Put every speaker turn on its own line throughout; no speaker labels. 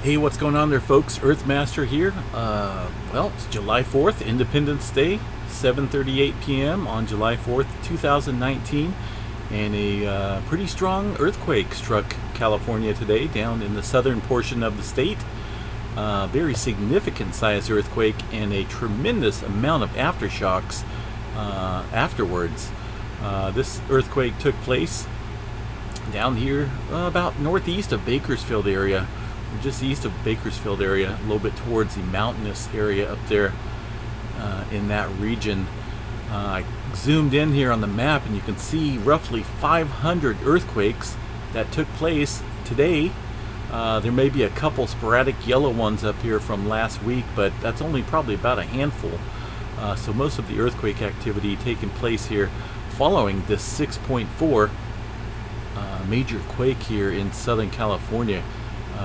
Hey, what's going on there, folks? Earthmaster here. Well, it's July 4th, Independence Day, 7:38 p.m. on July 4th, 2019, and a pretty strong earthquake struck California today, down in the southern portion of the state. Very significant size earthquake and a tremendous amount of aftershocks afterwards. This earthquake took place down here about northeast of Bakersfield area. Just east of Bakersfield area, a little bit towards the mountainous area up there in that region. I zoomed in here on the map and you can see roughly 500 earthquakes that took place today. There may be a couple sporadic yellow ones up here from last week, but that's only probably about a handful. So most of the earthquake activity taking place here following this 6.4 major quake here in Southern California.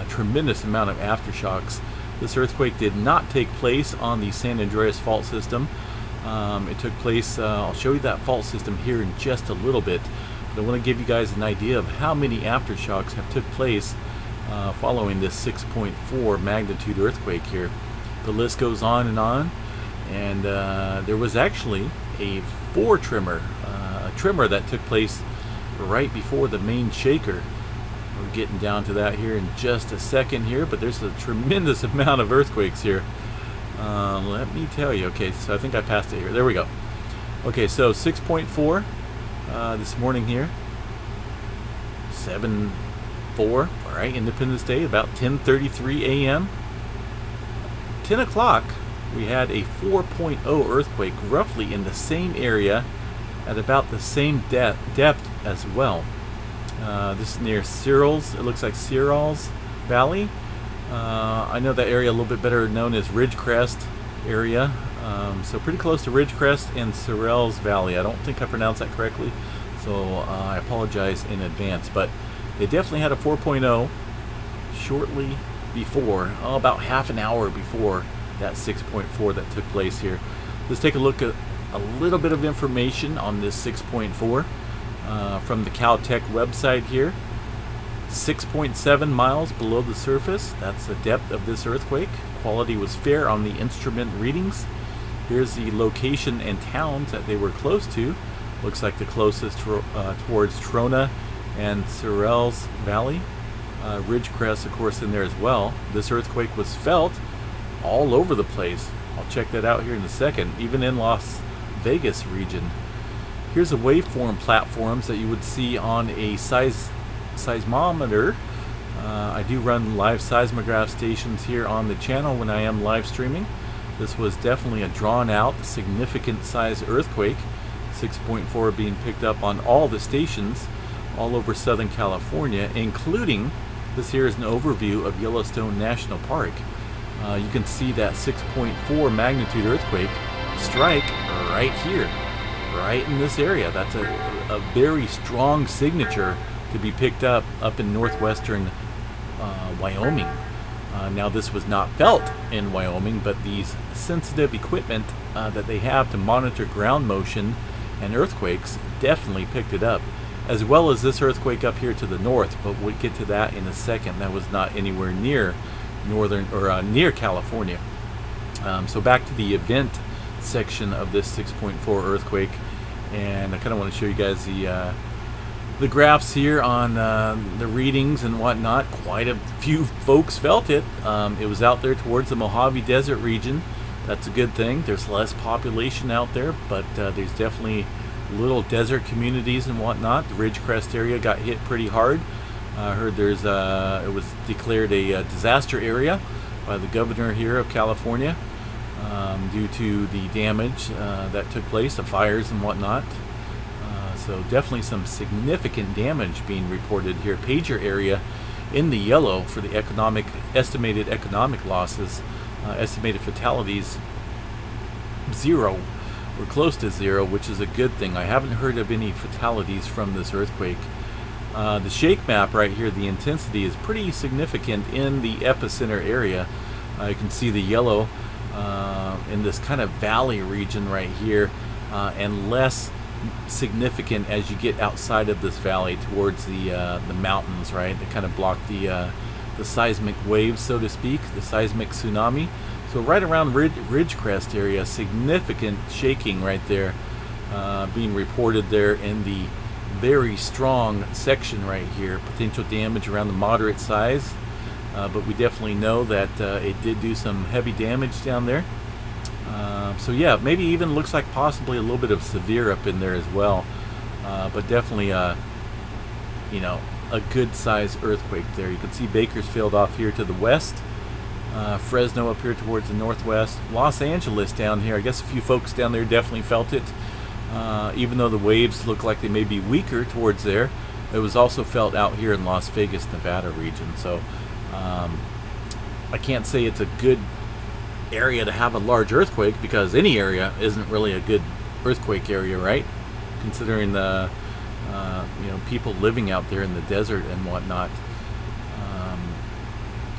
Tremendous amount of aftershocks. This earthquake did not take place on the San Andreas fault system. It took place, I'll show you that fault system here in just a little bit, but I want to give you guys an idea of how many aftershocks have took place following this 6.4 magnitude earthquake here. The list goes on, and there was actually a a tremor that took place right before the main shaker. We're getting down to that here in just a second here, but there's a tremendous amount of earthquakes here. Let me tell you. Okay, so I think I passed it here. There we go. Okay, so 6.4 this morning here. 7.4. All right, Independence Day, about 10:33 a.m. 10 o'clock, we had a 4.0 earthquake, roughly in the same area at about the same depth as well. This is near Cyrils. It looks like Cyrils Valley. I know that area a little bit better known as Ridgecrest area. So pretty close to Ridgecrest and Cyrils Valley. I don't think I pronounced that correctly, so I apologize in advance. But they definitely had a 4.0 shortly before, about half an hour before that 6.4 that took place here. Let's take a look at a little bit of information on this 6.4. From the Caltech website here. 6.7 miles below the surface, that's the depth of this earthquake. Quality was fair on the instrument readings. Here's the location and towns that they were close to. Looks like the closest towards Trona and Cyrils Valley. Ridgecrest, of course, in there as well. This earthquake was felt all over the place. I'll check that out here in a second, even in Las Vegas region. Here's the waveform platforms that you would see on a seismometer. I do run live seismograph stations here on the channel when I am live streaming. This was definitely a drawn out, significant size earthquake. 6.4 being picked up on all the stations all over Southern California, including, this here is an overview of Yellowstone National Park. You can see that 6.4 magnitude earthquake strike right here. Right in this area. That's a very strong signature to be picked up in northwestern Wyoming. Now this was not felt in Wyoming, but these sensitive equipment that they have to monitor ground motion and earthquakes definitely picked it up, as well as this earthquake up here to the north, but we'll get to that in a second. That was not anywhere near northern or near California. So back to the event section of this 6.4 earthquake, and I kind of want to show you guys the graphs here on the readings and whatnot. Quite a few folks felt it. It was out there towards the Mojave Desert region. That's a good thing. There's less population out there, but there's definitely little desert communities and whatnot. The Ridgecrest area got hit pretty hard. I heard it was declared a disaster area by the governor here of California. Due to the damage that took place, the fires and whatnot. So definitely some significant damage being reported here. Pager area in the yellow for the estimated economic losses. Estimated fatalities, 0. We're close to 0, which is a good thing. I haven't heard of any fatalities from this earthquake. The shake map right here, the intensity is pretty significant in the epicenter area. You can see the yellow in this kind of valley region right here, and less significant as you get outside of this valley towards the mountains, right? They kind of block the the seismic waves, so to speak, the seismic tsunami. So right around Ridgecrest area, significant shaking right there, being reported there in the very strong section right here. Potential damage around the moderate size, but we definitely know that it did do some heavy damage down there. So yeah, maybe even looks like possibly a little bit of severe up in there as well, but definitely you know, a good size earthquake there. You can see Bakersfield off here to the west, Fresno up here towards the northwest, Los Angeles down here. I guess a few folks down there definitely felt it, even though the waves look like they may be weaker towards there. It was also felt out here in Las Vegas, Nevada region. So I can't say it's a good area to have a large earthquake, because any area isn't really a good earthquake area, right? Considering the you know, people living out there in the desert and whatnot.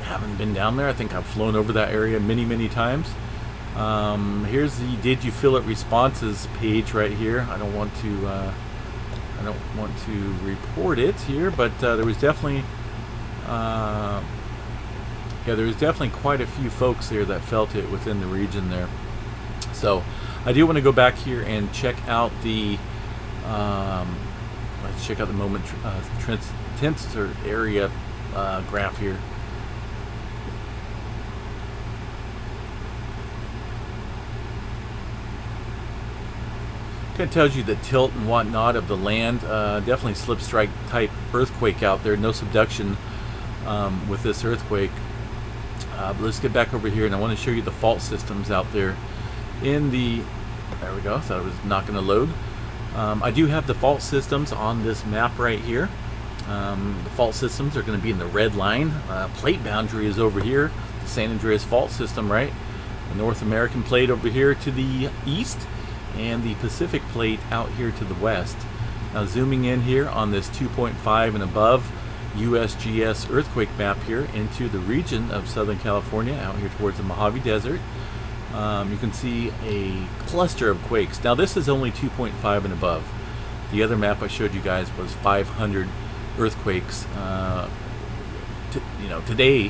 Haven't been down there. I think I've flown over that area many times. Here's the "Did you feel it?" responses page right here. I don't want to report it here, but there was definitely yeah, there was definitely quite a few folks there that felt it within the region there. So I do want to go back here and check out the let's check out the moment tensor area graph here. Kind of tells you the tilt and whatnot of the land. Definitely slip strike type earthquake out there. No subduction with this earthquake. But let's get back over here, and I want to show you the fault systems out there in the, there we go, thought it was not going to load. I do have the fault systems on this map right here. The fault systems are going to be in the red line. Plate boundary is over here, the San Andreas fault system, right? The North American plate over here to the east, and the Pacific plate out here to the west. Now zooming in here on this 2.5 and above USGS earthquake map here into the region of Southern California, out here towards the Mojave Desert, you can see a cluster of quakes. Now this is only 2.5 and above. The other map I showed you guys was 500 earthquakes you know, today,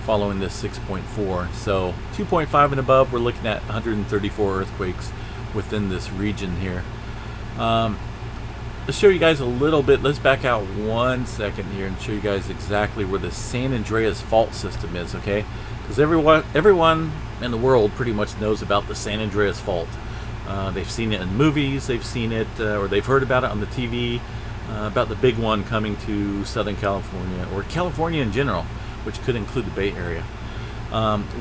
following this 6.4. So 2.5 and above, we're looking at 134 earthquakes within this region here. Let's show you guys a little bit. Let's back out 1 second here and show you guys exactly where the San Andreas fault system is, okay? Because everyone in the world pretty much knows about the San Andreas fault. They've seen it in movies, they've seen it, or they've heard about it on the TV, about the big one coming to Southern California, or California in general, which could include the Bay Area.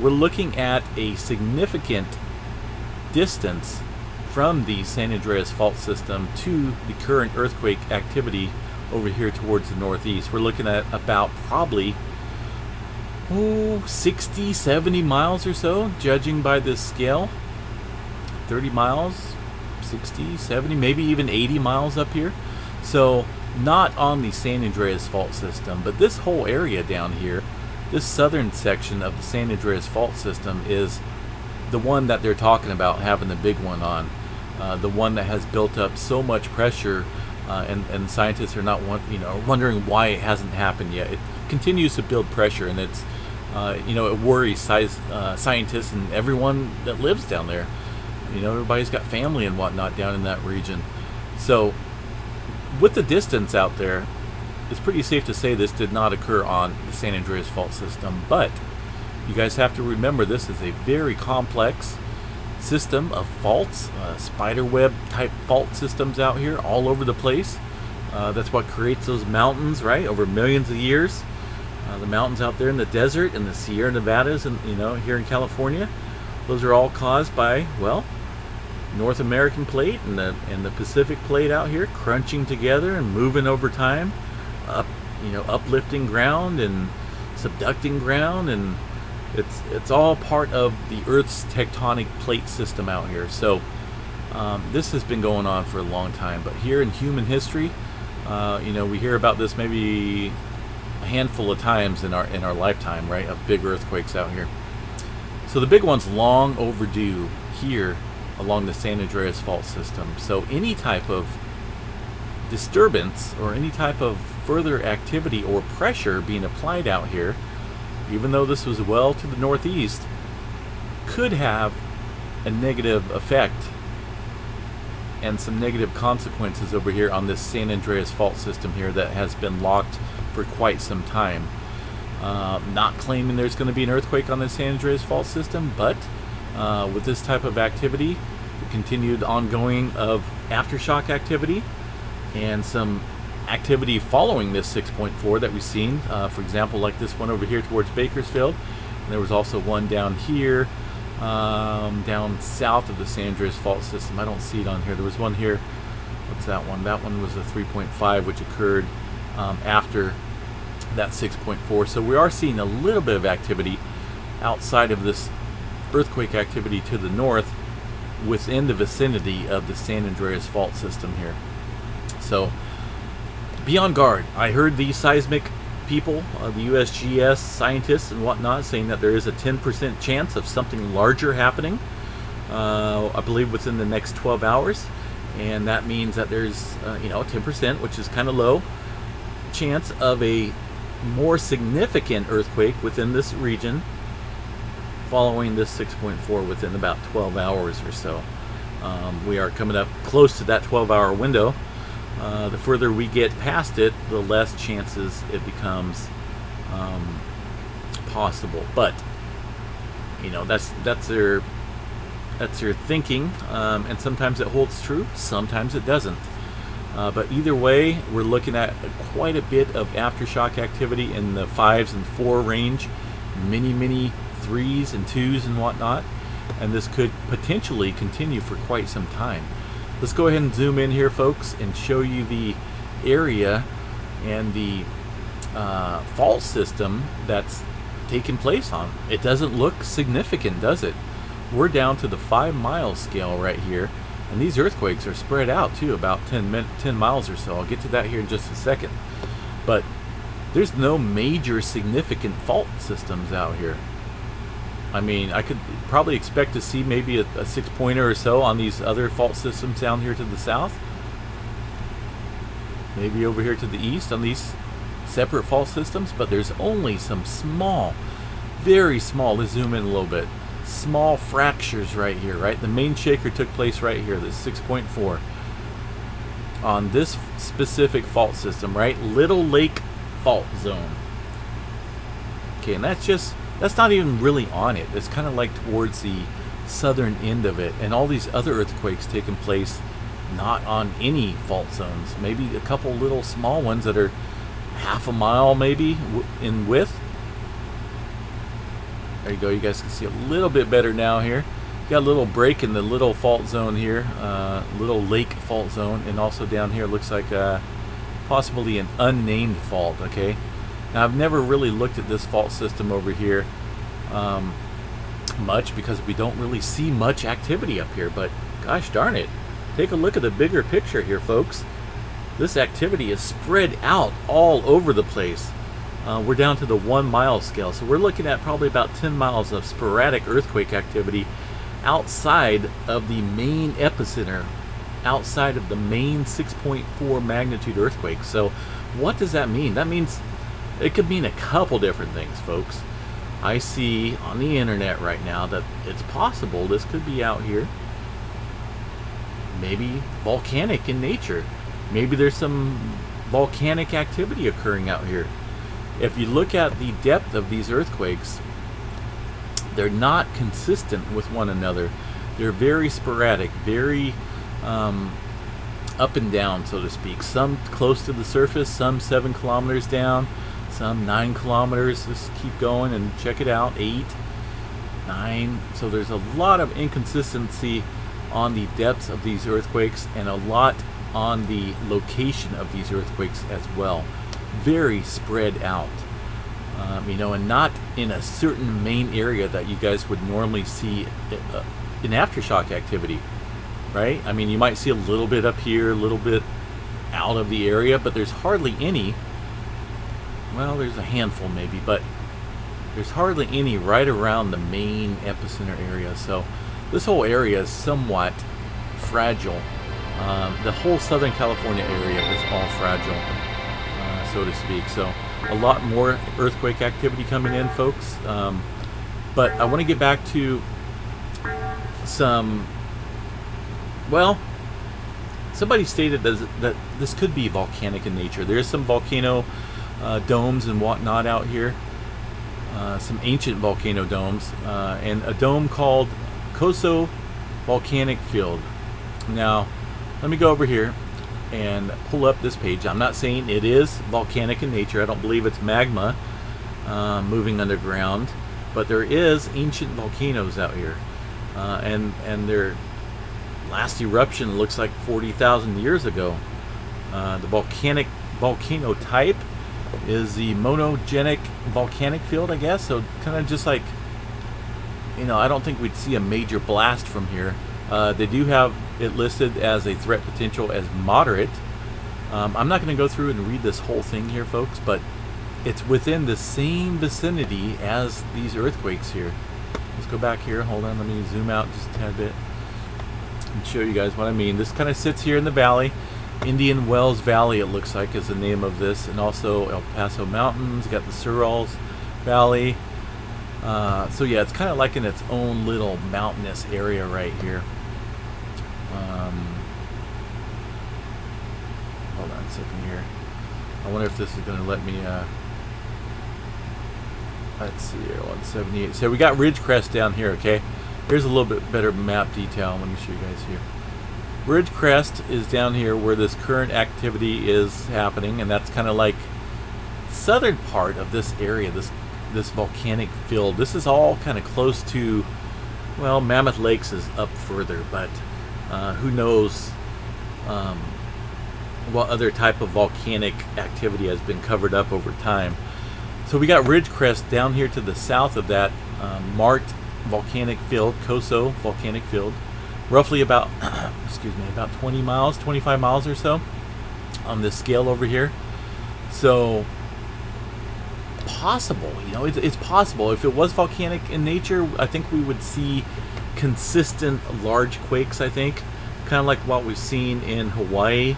We're looking at a significant distance from the San Andreas fault system to the current earthquake activity over here towards the northeast. We're looking at about probably 60, 70 miles or so, judging by this scale. 30 miles, 60, 70, maybe even 80 miles up here. So not on the San Andreas fault system, but this whole area down here, this southern section of the San Andreas fault system, is the one that they're talking about having the big one on. The one that has built up so much pressure, and scientists are not wondering why it hasn't happened yet. It continues to build pressure, and it's it worries scientists and everyone that lives down there. You know, everybody's got family and whatnot down in that region. So with the distance out there, it's pretty safe to say this did not occur on the San Andreas fault system. But you guys have to remember, this is a very complex system of faults, spiderweb type fault systems out here all over the place. That's what creates those mountains, right, over millions of years. The mountains out there in the desert and the Sierra Nevadas, and here in California, those are all caused by, well, North American plate and the Pacific plate out here crunching together and moving over time, uplifting ground and subducting ground, and it's all part of the Earth's tectonic plate system out here. So this has been going on for a long time, but here in human history, we hear about this maybe a handful of times in our lifetime, right, of big earthquakes out here. So the big one's long overdue here along the San Andreas fault system. So any type of disturbance or any type of further activity or pressure being applied out here even though this was well to the northeast, could have a negative effect and some negative consequences over here on this San Andreas fault system here that has been locked for quite some time. Not claiming there's going to be an earthquake on the San Andreas fault system, but with this type of activity, the continued ongoing of aftershock activity and some activity following this 6.4 that we've seen, for example, like this one over here towards Bakersfield. And there was also one down here, down south of the San Andreas fault system. I don't see it on here. There was one here. What's that one? That one was a 3.5, which occurred after that 6.4. So we are seeing a little bit of activity outside of this earthquake activity to the north within the vicinity of the San Andreas fault system here. So be on guard. I heard the seismic people, the USGS scientists and whatnot, saying that there is a 10% chance of something larger happening, I believe within the next 12 hours. And that means that there's, 10%, which is kind of low, chance of a more significant earthquake within this region following this 6.4 within about 12 hours or so. We are coming up close to that 12-hour window. The further we get past it, the less chances it becomes possible. But that's their thinking, and sometimes it holds true, sometimes it doesn't. But either way, we're looking at quite a bit of aftershock activity in the 5s and 4 range, many 3s and 2s and whatnot, and this could potentially continue for quite some time. Let's go ahead and zoom in here, folks, and show you the area and the fault system that's taking place on. It doesn't look significant, does it? We're down to the 5-mile scale right here, and these earthquakes are spread out too, about 10 miles or so. I'll get to that here in just a second. But there's no major significant fault systems out here. I mean, I could probably expect to see maybe a 6-pointer or so on these other fault systems down here to the south. Maybe over here to the east on these separate fault systems, but there's only some small, very small, let's zoom in a little bit, small fractures right here, right? The main shaker took place right here, this 6.4, on this specific fault system, right? Little Lake fault zone. Okay, and that's not even really on it. It's kind of like towards the southern end of it, and all these other earthquakes taking place not on any fault zones. Maybe a couple little small ones that are half a mile maybe in width. There you go. You guys can see a little bit better now here. Got a little break in the little fault zone here, Little Lake fault zone, and also down here looks like possibly an unnamed fault. Okay. Now, I've never really looked at this fault system over here much because we don't really see much activity up here, but gosh darn it, take a look at the bigger picture here, folks. This activity is spread out all over the place. We're down to the 1-mile scale, so we're looking at probably about 10 miles of sporadic earthquake activity outside of the main epicenter, outside of the main 6.4 magnitude earthquake. So what does that mean? That means it could mean a couple different things, folks. I see on the internet right now that it's possible this could be out here. Maybe volcanic in nature. Maybe there's some volcanic activity occurring out here. If you look at the depth of these earthquakes, they're not consistent with one another. They're very sporadic, very up and down, so to speak. Some close to the surface, some 7 kilometers down, some 9 kilometers. Just keep going and check it out. 8, 9. So there's a lot of inconsistency on the depths of these earthquakes, and a lot on the location of these earthquakes as well. Very spread out, and not in a certain main area that you guys would normally see in aftershock activity, right? I mean, you might see a little bit up here, a little bit out of the area, but there's hardly any. Well, there's a handful maybe, but there's hardly any right around the main epicenter area. So this whole area is somewhat fragile. The whole Southern California area is all fragile, so to speak. So a lot more earthquake activity coming in, folks. But I want to get back to some, well, somebody stated that this could be volcanic in nature. There's some volcano domes and whatnot out here, some ancient volcano domes, and a dome called Coso Volcanic Field. Now, let me go over here and pull up this page. I'm not saying it is volcanic in nature. I don't believe it's magma moving underground, but there is ancient volcanoes out here, and their last eruption looks like 40,000 years ago. The volcano type is the monogenic volcanic field, I guess. So kind of just like, you know, I don't think we'd see a major blast from here. They do have it listed as a threat potential as moderate. I'm not going to go through and read this whole thing here, folks, but it's within the same vicinity as these earthquakes here. Let's go back here. Hold on, let me zoom out just a tad bit and show you guys what I mean. This kind of sits here in the valley. Indian Wells Valley, it looks like, is the name of this, and also El Paso Mountains. Got the Surals Valley. So yeah, it's kind of like in its own little mountainous area right here. Hold on a second here. I wonder if this is going to let me, let's see here, 178. So we got Ridgecrest down here, okay? Here's a little bit better map detail. Let me show you guys here. Ridgecrest is down here where this current activity is happening, and that's kind of like southern part of this area, this volcanic field. This is all kind of close to, well, Mammoth Lakes is up further, but who knows what other type of volcanic activity has been covered up over time. So we got Ridgecrest down here to the south of that marked volcanic field, Coso Volcanic Field, roughly about excuse me, about 20 miles, 25 miles or so on this scale over here. So possible, you know, it's possible. If it was volcanic in nature, I think we would see consistent large quakes, I think, kind of like what we've seen in Hawaii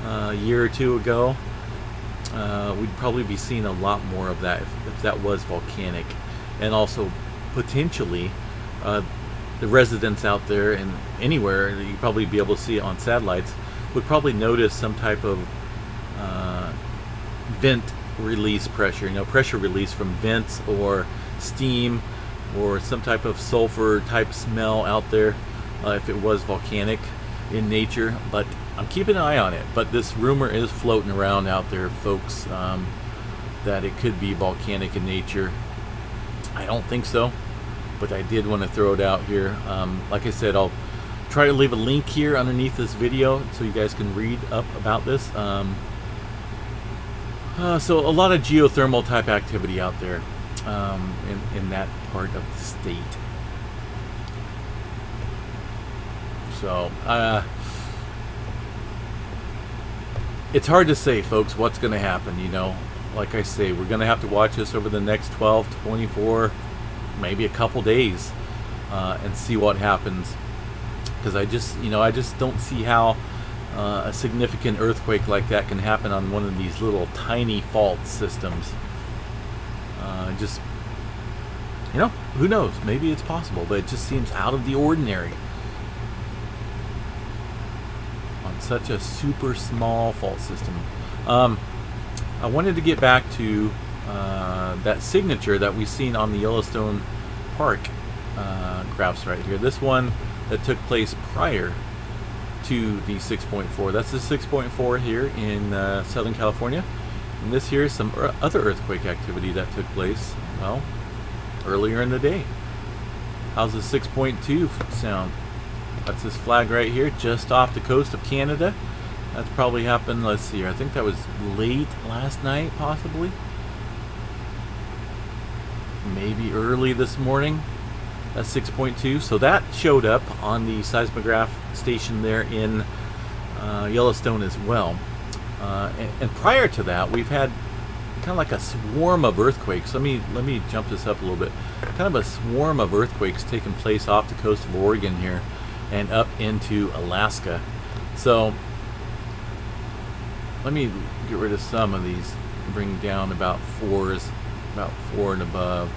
a year or two ago. We'd probably be seeing a lot more of that if that was volcanic. And also potentially the residents out there and anywhere, you'd probably be able to see it on satellites, would probably notice some type of vent release pressure, you know, pressure release from vents or steam or some type of sulfur type smell out there if it was volcanic in nature. But I'm keeping an eye on it. But this rumor is floating around out there, folks, that it could be volcanic in nature. I don't think so, but I did want to throw it out here. Like I said, I'll try to leave a link here underneath this video so you guys can read up about this. So a lot of geothermal type activity out there in that part of the state. So it's hard to say, folks, what's going to happen. You know, like I say, we're going to have to watch this over the next 12, 24, maybe a couple days and see what happens. Because I just don't see how a significant earthquake like that can happen on one of these little tiny fault systems. Just, you know, who knows? Maybe it's possible, but it just seems out of the ordinary on such a super small fault system. I wanted to get back to that signature that we've seen on the Yellowstone Park graphs right here. This one that took place prior to the 6.4. That's the 6.4 here in Southern California. And this here is some other earthquake activity that took place, well, earlier in the day. How's the 6.2 sound? That's this flag right here, just off the coast of Canada. That's probably happened, let's see here, I think that was late last night, possibly. Maybe early this morning. That's 6.2. So that showed up on the seismograph station there in Yellowstone as well. And prior to that, we've had kind of like a swarm of earthquakes. Let me jump this up a little bit. Kind of a swarm of earthquakes taking place off the coast of Oregon here and up into Alaska. So let me get rid of some of these bring down about 4s, about 4 and above.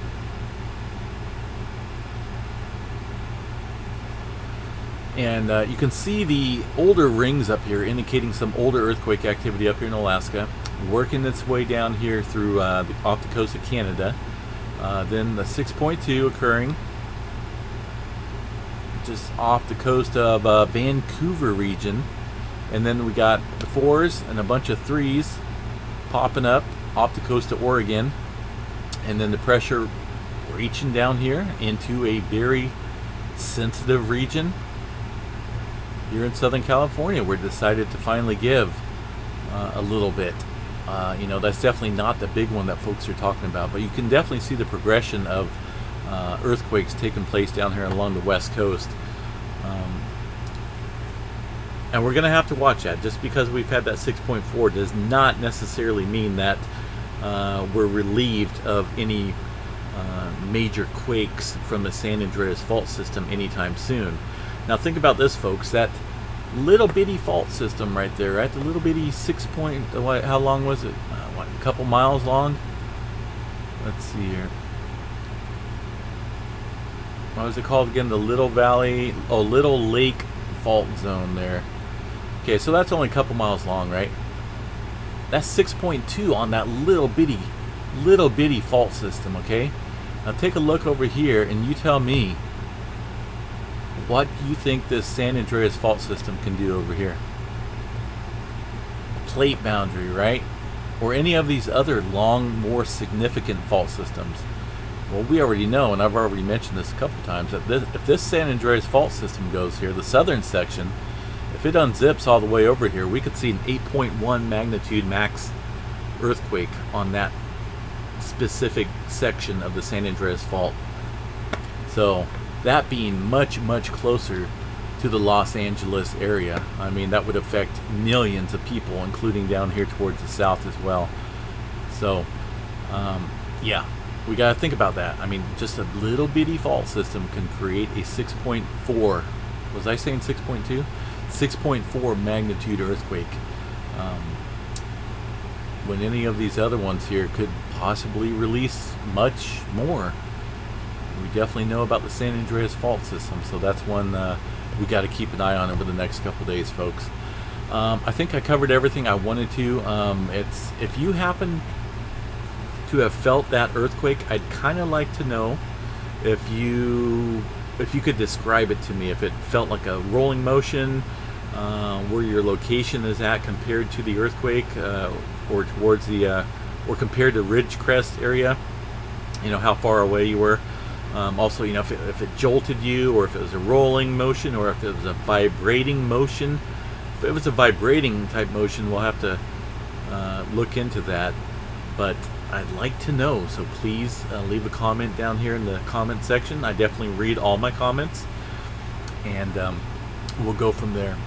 And you can see the older rings up here indicating some older earthquake activity up here in Alaska, working its way down here through off the coast of Canada. Then the 6.2 occurring just off the coast of Vancouver region. And then we got the 4s and a bunch of 3s popping up off the coast of Oregon. And then the pressure reaching down here into a very sensitive region here in Southern California. We're decided to finally give a little bit. You know, that's definitely not the big one that folks are talking about, but you can definitely see the progression of earthquakes taking place down here along the west coast. And we're going to have to watch that. Just because we've had that 6.4 does not necessarily mean that we're relieved of any major quakes from the San Andreas fault system anytime soon. Now think about this, folks. That little bitty fault system right there, right? The little bitty how long was it? What, a couple miles long? Let's see here. What was it called again? The Little Valley, Little Lake fault zone there. Okay, so that's only a couple miles long, right? That's 6.2 on that little bitty fault system, okay? Now take a look over here and you tell me what you think this San Andreas fault system can do over here. Plate boundary, right? Or any of these other long, more significant fault systems. Well, we already know, and I've already mentioned this a couple times, that if this San Andreas fault system goes here, the southern section, if it unzips all the way over here, we could see an 8.1 magnitude max earthquake on that specific section of the San Andreas fault. So that being much, much closer to the Los Angeles area, I mean, that would affect millions of people, including down here towards the south as well. So, yeah, we got to think about that. I mean, just a little bitty fault system can create a 6.4, was I saying 6.2? 6.4 magnitude earthquake. When any of these other ones here could possibly release much more. We definitely know about the San Andreas fault system, so that's one we got to keep an eye on over the next couple days, folks. I think I covered everything I wanted to. If you happen to have felt that earthquake, I'd kind of like to know if you could describe it to me. If it felt like a rolling motion, where your location is at compared to the earthquake, or towards the or compared to Ridgecrest area. You know, how far away you were. Also, you know, if it jolted you, or if it was a rolling motion, or if it was a vibrating motion. If it was a vibrating type motion, we'll have to look into that. But I'd like to know, so please leave a comment down here in the comment section. I definitely read all my comments, and we'll go from there.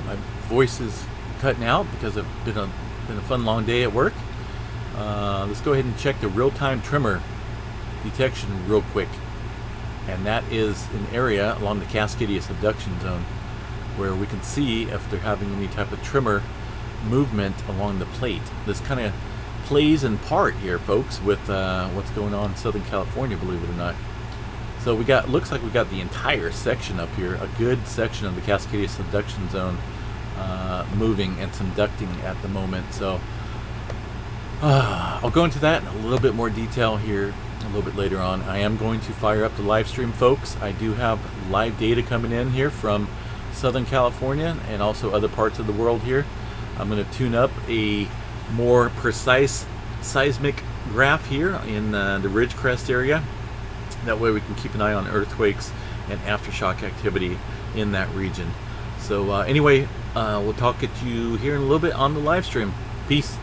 My voice is cutting out because it's been a fun long day at work. Let's go ahead and check the real-time tremor detection real quick, and that is an area along the Cascadia subduction zone where we can see if they're having any type of tremor movement along the plate. This kind of plays in part here, folks, with what's going on in Southern California, believe it or not. So we got, looks like we got the entire section up here, a good section of the Cascadia subduction zone moving and subducting at the moment. So I'll go into that in a little bit more detail here a little bit later on. I am going to fire up the live stream, folks. I do have live data coming in here from Southern California and also other parts of the world here. I'm going to tune up a more precise seismic graph here in the Ridgecrest area. That way we can keep an eye on earthquakes and aftershock activity in that region. So anyway, we'll talk at you here in a little bit on the live stream. Peace.